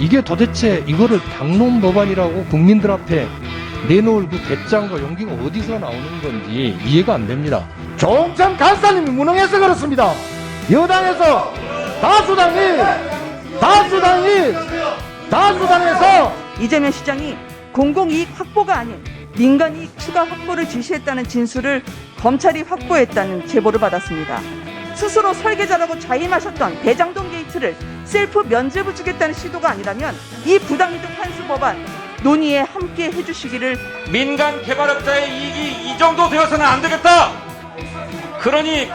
이게 도대체 이거를 당론 법안이라고 국민들 앞에 내놓을 그 배짱과 용기가 어디서 나오는 건지 이해가 안 됩니다. 조홍천 간사님이 무능해서 그렇습니다. 여당에서 다수당에서 이재명 시장이 공공이익 확보가 아닌 민간이익 추가 확보를 지시했다는 진술을 검찰이 확보했다는 제보를 받았습니다. 스스로 설계자라고 자임하셨던 대장동 게이트를 셀프 면죄부 주겠다는 시도가 아니라면 이 부당이득 환수 법안 논의에 함께 해주시기를. 민간 개발업자의 이익이 이 정도 되어서는 안 되겠다. 그러니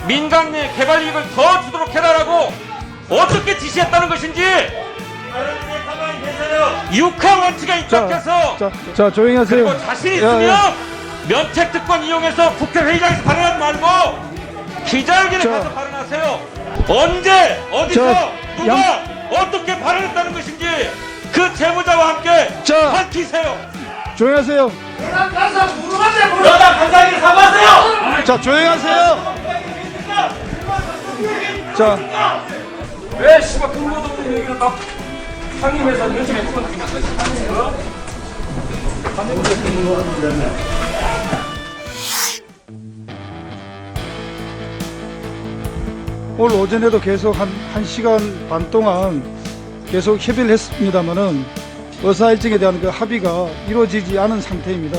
민간 내 개발 이익을 더 주도록 해달라고 어떻게 지시했다는 것인지 육하 원칙에 입각해서 자 조용히 하세요. 그리고 자신 있으면 면책특권 이용해서 국회 회의장에서 발언하지 말고 기자회견에 가서 발언하세요. 언제 어디서 누가 어떻게 발언했다는 것인지 그 제보자와 함께 밝히세요. 조용히 하세요. 여당 간사에게 사과하세요. 자 조용히 하세요. 자 왜 씨발 근거도 없는 얘기를 딱 상임해서 열심히 했던 오늘 오전에도 계속 한 1시간 반 동안 계속 협의를 했습니다만은 의사일정에 대한 그 합의가 이루어지지 않은 상태입니다.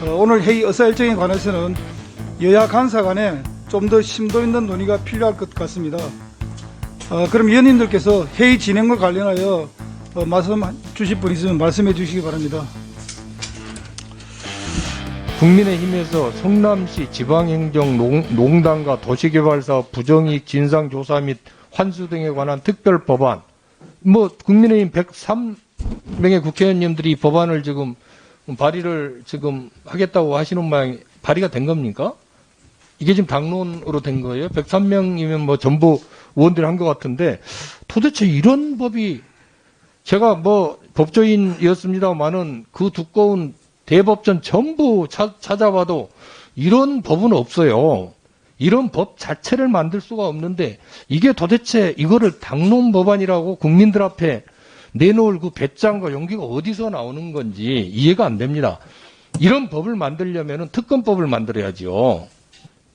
오늘 회의 의사일정에 관해서는 여야 간사 간에 좀 더 심도 있는 논의가 필요할 것 같습니다. 그럼 위원님들께서 회의 진행과 관련하여 말씀 주실 분 있으면 말씀해 주시기 바랍니다. 국민의힘에서 성남시 지방행정농단과 도시개발사업 부정이익 진상조사 및 환수 등에 관한 특별법안, 국민의힘 103명의 국회의원님들이 법안을 지금 발의를 지금 하겠다고 하시는 모양이 발의가 된 겁니까? 이게 지금 당론으로 된 거예요? 103명이면 전부 의원들이 한 것 같은데 도대체 이런 법이, 제가 법조인이었습니다만은 그 두꺼운 대법전 전부 찾아봐도 이런 법은 없어요. 이런 법 자체를 만들 수가 없는데 이게 도대체 이거를 당론 법안이라고 국민들 앞에 내놓을 그 배짱과 용기가 어디서 나오는 건지 이해가 안 됩니다. 이런 법을 만들려면 특검법을 만들어야지요.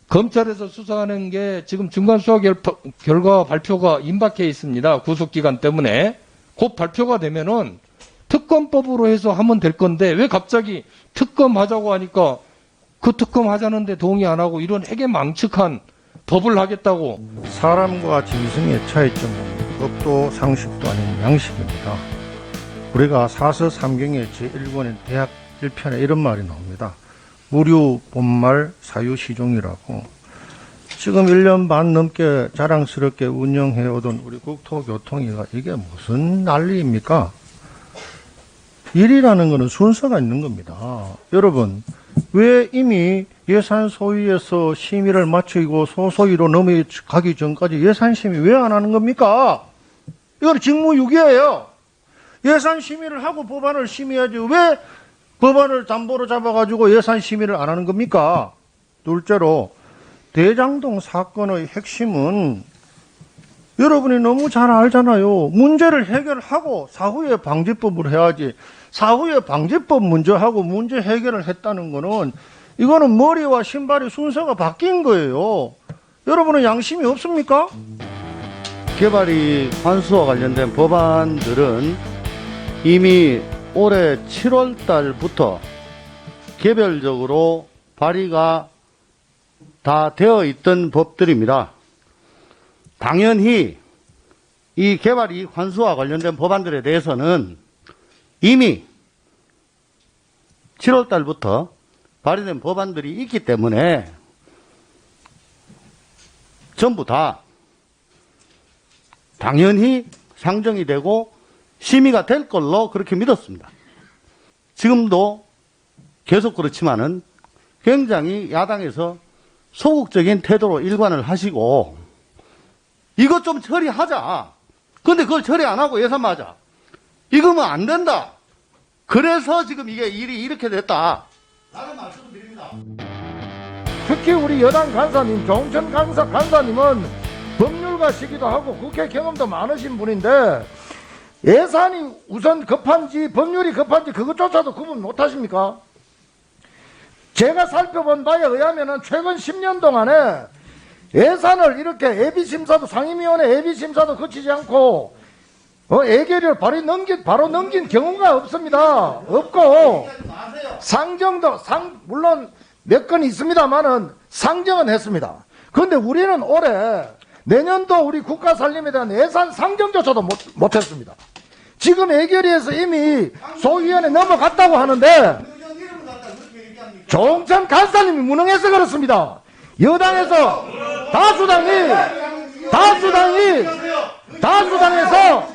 검찰에서 수사하는 게 지금 중간수사 결과 발표가 임박해 있습니다. 구속기간 때문에. 곧 발표가 되면은 특검법으로 해서 하면 될 건데 왜 갑자기 특검 하자고 하니까 그 특검 하자는데 동의 안 하고 이런 핵에 법을 하겠다고. 사람과 짐승의 차이점은 법도 상식도 아닌 양식입니다. 우리가 사서삼경의 제1권의 대학 1편에 이런 말이 나옵니다. 무류 본말 사유시종이라고. 지금 1년 반 넘게 자랑스럽게 운영해오던 우리 국토교통위가 이게 무슨 난리입니까? 일이라는 것은 순서가 있는 겁니다. 여러분, 왜 이미 예산 소위에서 심의를 마치고 소소위로 넘어가기 전까지 예산 심의 왜 안 하는 겁니까? 이건 직무유기예요. 예산 심의를 하고 법안을 심의하지 왜 법안을 담보로 잡아가지고 예산 심의를 안 하는 겁니까? 둘째로 대장동 사건의 핵심은 여러분이 너무 잘 알잖아요. 문제를 해결하고 사후에 방지법을 해야지. 사후에 방지법 먼저 하고 문제 해결을 했다는 거는 이거는 머리와 신발의 순서가 바뀐 거예요. 여러분은 양심이 없습니까? 개발이 환수와 관련된 법안들은 이미 올해 7월 달부터 개별적으로 발의가 다 되어 있던 법들입니다. 당연히 이 개발이 환수와 관련된 법안들에 대해서는 이미 7월 달부터 발의된 법안들이 있기 때문에 전부 다 당연히 상정이 되고 심의가 될 걸로 그렇게 믿었습니다. 지금도 계속 그렇지만은 굉장히 야당에서 소극적인 태도로 일관을 하시고 이것 좀 처리하자. 근데 그걸 처리 안 하고 예산만 하자. 이거면 안 된다. 그래서 지금 이게 일이 이렇게 됐다. 라는 말씀을 드립니다. 특히 우리 여당 간사님, 조홍천 간사님은 법률가시기도 하고 국회 경험도 많으신 분인데 예산이 우선 급한지 법률이 급한지 그것조차도 구분 못하십니까? 제가 살펴본 바에 의하면 최근 10년 동안에 예산을 이렇게 예비심사도 상임위원회 예비심사도 거치지 않고 예결위를 바로 넘긴 경우가 없습니다. 없고 상정도 물론 몇 건 있습니다만은 상정은 했습니다. 그런데 우리는 올해 내년도 우리 국가 살림에 대한 예산 상정조차도 못했습니다. 지금 예결위에서 이미 소위원회 넘어갔다고 하는데 조홍천 간사님이 무능해서 그렇습니다. 여당에서 다수당에서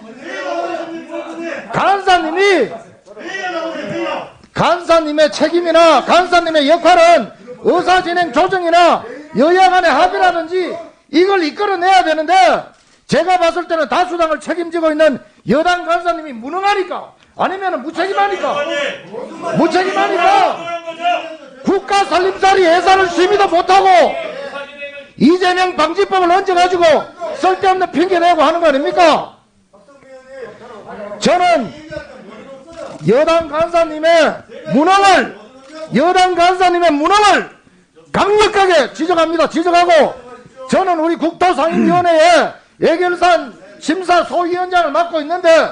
간사님의 책임이나 간사님의 역할은 의사진행 조정이나 여야 간의 합의라든지 이걸 이끌어내야 되는데 제가 봤을 때는 다수당을 책임지고 있는 여당 간사님이 무능하니까 아니면 무책임하니까 국가 살림살이 예산을 심의도 못하고 이재명 방지법을 얹어가지고 쓸데없는 핑계내고 하는 거 아닙니까? 저는 여당 간사님의 무능을 강력하게 지적하고 저는 우리 국토상임위원회에 예결산 심사 소위원장을 맡고 있는데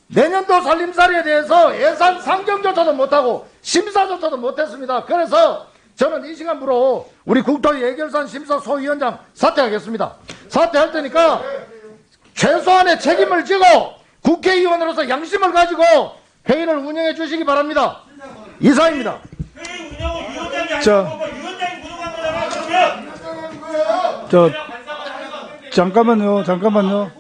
내년도 살림살이에 대해서 예산 상정조차도 못하고 심사조차도 못했습니다. 그래서 저는 이 시간부로 우리 국토 예결산 심사 소위원장 사퇴하겠습니다. 사퇴할 테니까 최소한의 책임을 지고 국회의원으로서 양심을 가지고 회의를 운영해 주시기 바랍니다. 이상입니다. 잠깐만요. 잠깐만요.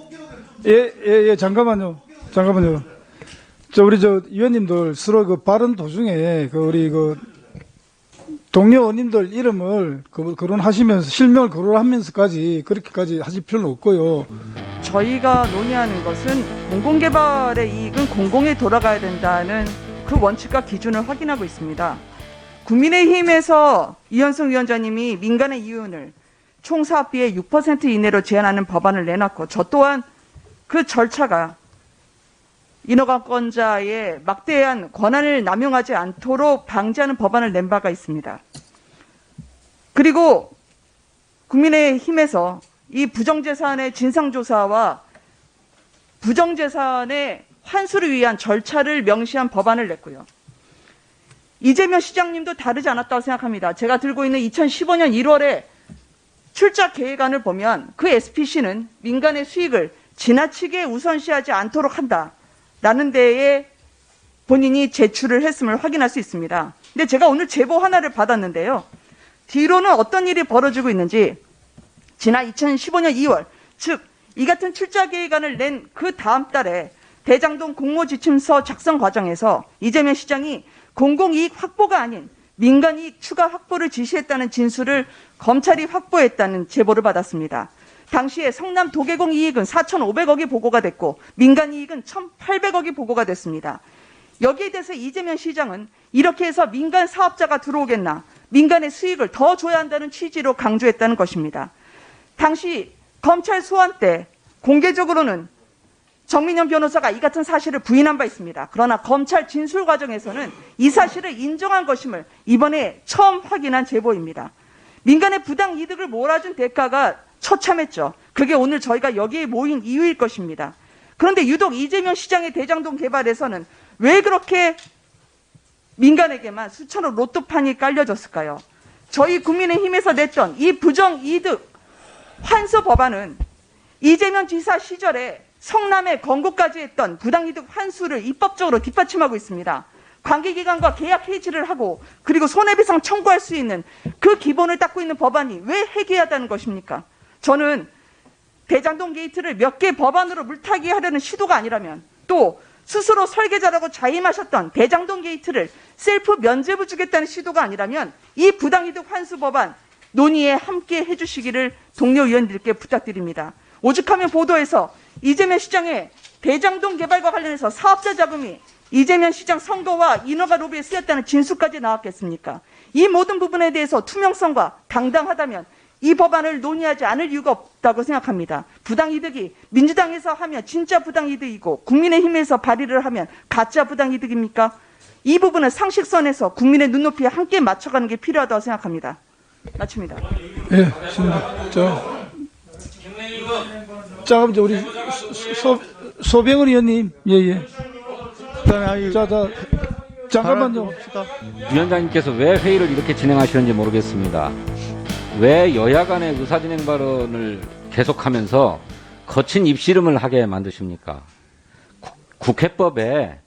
우리 의원님들 서로 그 발언 도중에 우리 동료 의원님들 이름을 거론하시면서 실명을 거론하면서까지 그렇게까지 하실 필요는 없고요. 저희가 논의하는 것은 공공개발의 이익은 공공에 돌아가야 된다는 그 원칙과 기준을 확인하고 있습니다. 국민의힘에서 이현승 위원장님이 민간의 이윤을 총 사업비의 6% 이내로 제한하는 법안을 내놨고 저 또한 그 절차가 인허가권자의 막대한 권한을 남용하지 않도록 방지하는 법안을 낸 바가 있습니다. 그리고 국민의힘에서 이 부정재산의 진상조사와 부정재산의 환수를 위한 절차를 명시한 법안을 냈고요. 이재명 시장님도 다르지 않았다고 생각합니다. 제가 들고 있는 2015년 1월에 출자 계획안을 보면 그 SPC는 민간의 수익을 지나치게 우선시하지 않도록 한다라는 데에 본인이 제출을 했음을 확인할 수 있습니다. 근데 제가 오늘 제보 하나를 받았는데요. 뒤로는 어떤 일이 벌어지고 있는지 지난 2015년 2월, 즉 이 같은 출자 계획안을 낸 그 다음 달에 대장동 공모지침서 작성 과정에서 이재명 시장이 공공이익 확보가 아닌 민간이익 추가 확보를 지시했다는 진술을 검찰이 확보했다는 제보를 받았습니다. 당시에 성남 도계공 이익은 4,500억이 보고가 됐고 민간이익은 1,800억이 보고가 됐습니다. 여기에 대해서 이재명 시장은 이렇게 해서 민간 사업자가 들어오겠나, 민간의 수익을 더 줘야 한다는 취지로 강조했다는 것입니다. 당시 검찰 소환 때 공개적으로는 정민현 변호사가 이 같은 사실을 부인한 바 있습니다. 그러나 검찰 진술 과정에서는 이 사실을 인정한 것임을 이번에 처음 확인한 제보입니다. 민간의 부당 이득을 몰아준 대가가 처참했죠. 그게 오늘 저희가 여기에 모인 이유일 것입니다. 그런데 유독 이재명 시장의 대장동 개발에서는 왜 그렇게 민간에게만 수천억 로또판이 깔려졌을까요? 저희 국민의힘에서 냈던 이 부정이득 환수 법안은 이재명 지사 시절에 성남에 권고까지 했던 부당이득 환수를 입법적으로 뒷받침하고 있습니다. 관계기관과 계약 해지를 하고 그리고 손해배상 청구할 수 있는 그 기본을 닦고 있는 법안이 왜 해괴하다는 것입니까? 저는 대장동 게이트를 몇 개 법안으로 물타기 하려는 시도가 아니라면 또 스스로 설계자라고 자임하셨던 대장동 게이트를 셀프 면죄부 주겠다는 시도가 아니라면 이 부당이득 환수 법안 논의에 함께 해주시기를 동료 의원들께 부탁드립니다. 오죽하면 보도에서 이재명 시장의 대장동 개발과 관련해서 사업자 자금이 이재명 시장 선거와 인허가 로비에 쓰였다는 진술까지 나왔겠습니까? 이 모든 부분에 대해서 투명성과 당당하다면 이 법안을 논의하지 않을 이유가 없다고 생각합니다. 부당이득이 민주당에서 하면 진짜 부당이득이고 국민의힘에서 발의를 하면 가짜 부당이득입니까? 이 부분은 상식선에서 국민의 눈높이에 함께 맞춰가는 게 필요하다고 생각합니다. 마칩니다. 예, 좋습니다. 자, 그럼 이제 우리 소병을 의원님, 예. 잠깐만요. 위원장님께서 왜 회의를 이렇게 진행하시는지 모르겠습니다. 왜 여야 간의 의사진행 발언을 계속하면서 거친 입씨름을 하게 만드십니까? 국회법에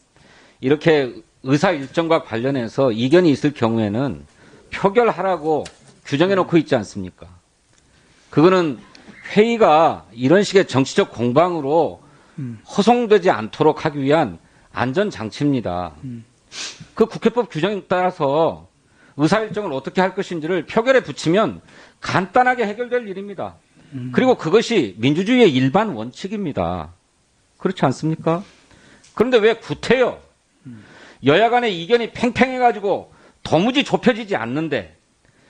이렇게 의사 일정과 관련해서 이견이 있을 경우에는 표결하라고 규정해 놓고 있지 않습니까? 그거는 회의가 이런 식의 정치적 공방으로 허송되지 않도록 하기 위한 안전장치입니다. 그 국회법 규정에 따라서 의사 일정을 어떻게 할 것인지를 표결에 붙이면 간단하게 해결될 일입니다. 그리고 그것이 민주주의의 일반 원칙입니다. 그렇지 않습니까? 그런데 왜 구태여 여야 간의 이견이 팽팽해가지고 도무지 좁혀지지 않는데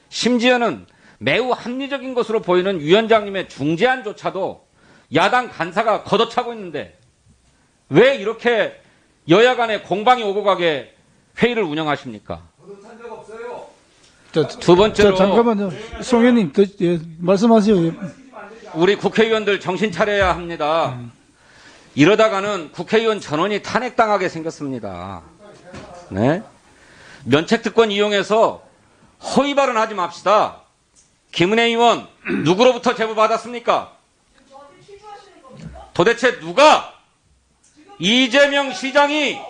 심지어는 매우 합리적인 것으로 보이는 위원장님의 중재안조차도 야당 간사가 걷어차고 있는데 왜 이렇게 여야 간의 공방이 오고 가게 회의를 운영하십니까? 두 번째로 잠깐만요. 송 의원님, 예, 말씀하세요. 예. 우리 국회의원들 정신 차려야 합니다. 이러다가는 국회의원 전원이 탄핵당하게 생겼습니다. 네? 면책특권 이용해서 허위 발언하지 맙시다. 김은혜 의원 누구로부터 제보 받았습니까? 도대체 누가 이재명 시장이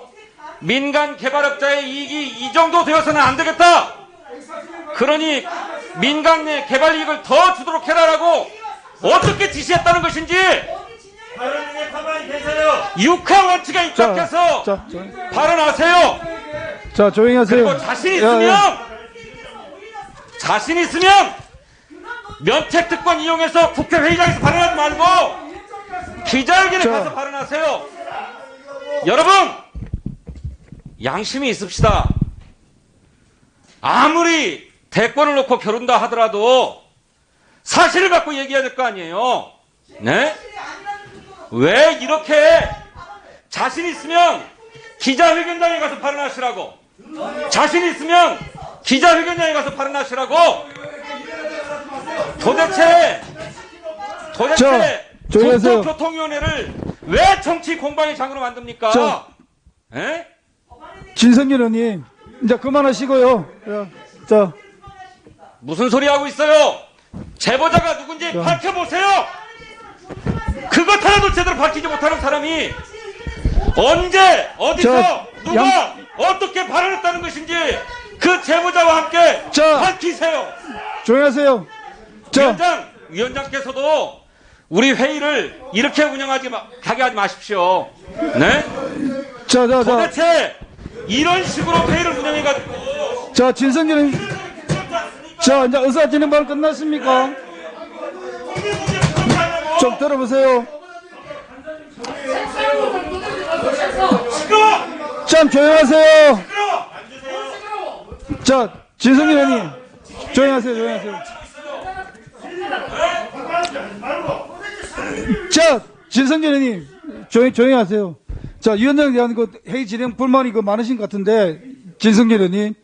민간 개발업자의 이익이 이 정도 되어서는 안 되겠다. 그러니 민간 내 개발 이익을 더 주도록 해라라고 어떻게 지시했다는 것인지 육하 원칙에 입각해서 발언하세요. 자, 조용히 하세요. 그리고 자신 있으면 면책특권 이용해서 국회 회의장에서 발언하지 말고 기자회견에 가서 발언하세요. 여러분 양심이 있읍시다. 아무리 대권을 놓고 겨룬다 하더라도 사실을 갖고 얘기해야 될 거 아니에요. 네? 왜 이렇게 자신 있으면 기자회견장에 가서 발언하시라고. 자신 있으면 기자회견장에 가서 발언하시라고. 도대체 국토교통위원회를 왜 정치 공방의 장으로 만듭니까? 에? 진성열 의원님, 이제 그만하시고요. 자, 무슨 소리 하고 있어요? 제보자가 누군지 밝혀보세요. 그것 하나도 제대로 밝히지 못하는 사람이 언제 어디서 누가 어떻게 발언했다는 것인지 그 제보자와 함께 밝히세요. 조용히 하세요. 위원장께서도 우리 회의를 이렇게 운영하게 하지 마십시오. 네? 도대체 이런 식으로 회의를 운영해가지고. 자, 진성열 의원님. 자, 이제 의사진행 발언 끝났습니까? 좀 들어보세요. 참 조용하세요. 자, 진성열 의원님. 조용하세요. 자, 진성열 의원님. 조용히 하세요. 자, 위원장에 대한 그 회의 진행 불만이 많으신 것 같은데, 진성열 의원님.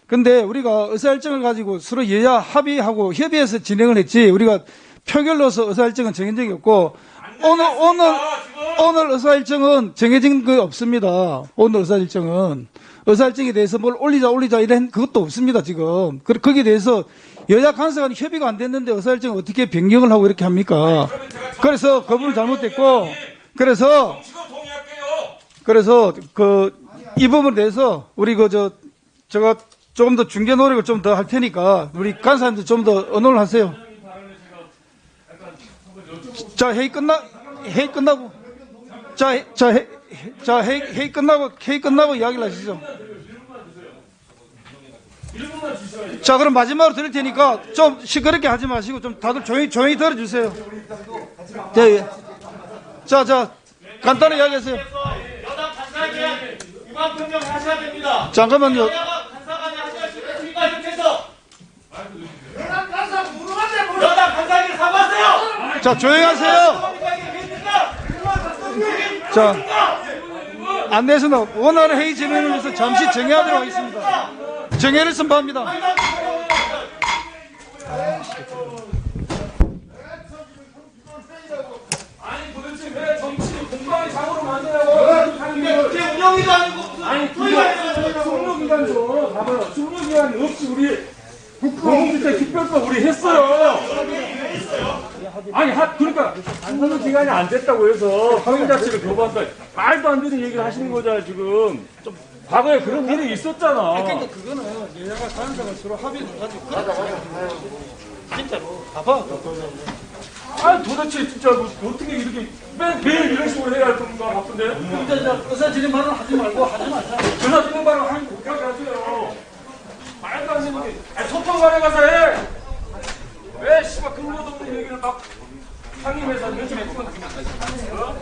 근데 우리가 의사일정을 가지고 서로 여야 합의하고 협의해서 진행을 했지, 우리가 표결로서 의사일정은 정해진 적이 없고, 오늘 의사일정은 정해진 거 없습니다. 오늘 의사일정에 대해서 뭘 올리자 이런 그것도 없습니다, 지금. 거기에 대해서 여야 간사가 협의가 안 됐는데 의사일정을 어떻게 변경을 하고 이렇게 합니까? 그래서 그 부분 잘못됐고, 그래서 이 부분에 대해서 우리 제가 조금 더 중재 노력을 좀 더 할 테니까 우리 간사님들 좀 더 언론을 하세요. 자, 회의 끝나고 회의 끝나고 이야기를 하시죠. 자, 그럼 마지막으로 드릴 테니까 좀 시끄럽게 하지 마시고 좀 다들 조용히 들어주세요. 자, 간단히 이야기하세요. 여당 간사에게 위반 변경하셔야 됩니다. 잠깐만요. 간사간에 하셔야 됩니다. 여당 간사 무능한데 여당 자, 조용히 하세요. 자, 안내에서는 원활한 회의 진행을 위해서 잠시 정회하도록 하겠습니다. 정회를 선포합니다. 아니 도대체 왜 정치 공방의 장으로 만드냐고 제 운영이도 아니고 무슨 아니 숙로기관도 봐봐요. 숙로기관 없이 우리 공공주택 특별법 우리 했어요. 아니 그러니까 숙로기관이 안 됐다고 해서 허용 자체를 거부한다. 말도 안 되는 얘기를 하시는 거잖아요 지금. 좀 과거에 그런 일이 있었잖아. 그러니까 그거는 여야가 사안상을 서로 합의를 가지고 진짜로 봐봐. 아니 도대체 진짜 뭐 어떻게 이렇게 매일 이런 식으로 해야 할 겁니까 바쁜데? 의사진행 발언 하지 말고 하지 마자. 전화 주는 바로 하는 거 그렇게 하세요. 말도 안 되는 게. 아니 소통관에 가서 해. 왜 씨발 근거도 없는 얘기를 막 상임해서 며칠 했구만. 어?